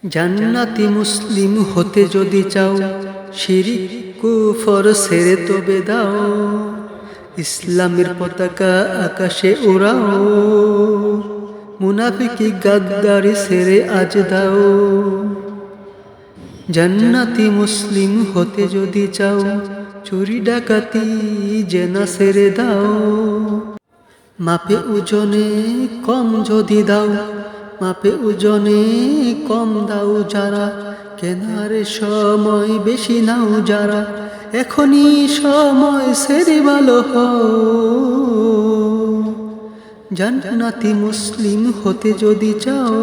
জান্নাতি মুসলিম হতে যদি চাও, শিরিক কুফর ছেড়ে তবে দাও, ইসলামের পতাকা আকাশে ওড়াও, মুনাফিকি গাদ্দারি ছেড়ে আজ দাও। জান্নাতি মুসলিম হতে যদি চাও, চুরি ডাকাতি জেনা ছেড়ে দাও, মাপে ওজনে কম যদি দাও, মাপে ওজনে কম দাও যারা, কেনার সময় বেশি নাও যারা, এখনই সময় ছেড়ে ভালো হও। জান্নাতি মুসলিম হতে যদি চাও,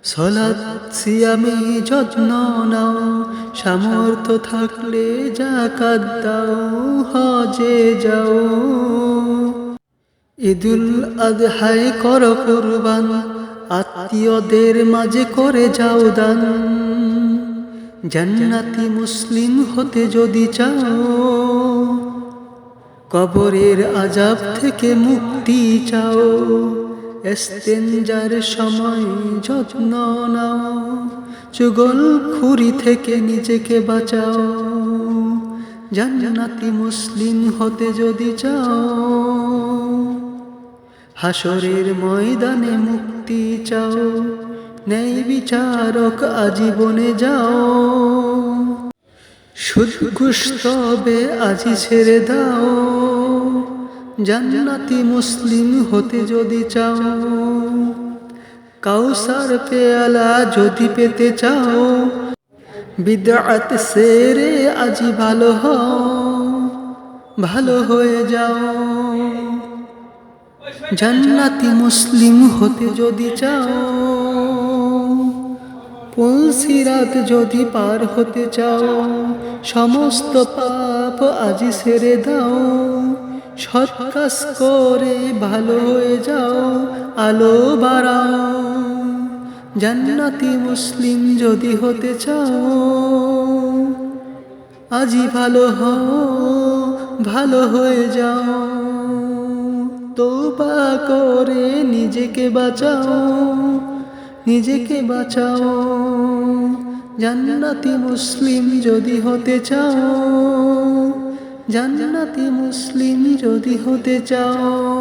সালাত সিয়ামে যত্ন নাও, সামর্থ্য থাকলে যাকাত দাও, হজে যাও, ঈদুল আযহায় করো কুরবান, আত্মীয়দের মাঝে করে যাও দান। জান্নাতি মুসলিম হতে যদি চাও, কবরের আযাব থেকে মুক্তি চাও, ইস্তেনজার সময় যত্ন নাও, চুগলখুরি থেকে নিজেকে বাঁচাও। জান্নাতি মুসলিম হতে যদি চাও, হাসরের ময়দানে মুক্তি চাও, ন্যায় বিচারক আজীবনে যাও, সুদ ঘুষ তবে আজি ছেড়ে দাও। জান্নাতি মুসলিম হতে যদি চাও, কাউসার পেয়ালা যদি পেতে চাও, বিদআত ছেড়ে আজি ভালো হও, ভালো হয়ে যাও। জান্নাতি মুসলিম হতে যদি চাও, পুল সিরাত যদি পার হতে চাও, সমস্ত পাপ আজি ছেড়ে দাও, সৎ কাজ করে ভালো হয়ে যাও, আলো বাড়াও। জান্নাতি মুসলিম যদি হতে চাও, আজি ভালো হও, ভালো হয়ে যাও, তওবা করে নিজেকে বাঁচাও, নিজেকে বাঁচাও। জান্নাতি মুসলিম যদি হতে চাও, জান্নাতি মুসলিম যদি হতে চাও।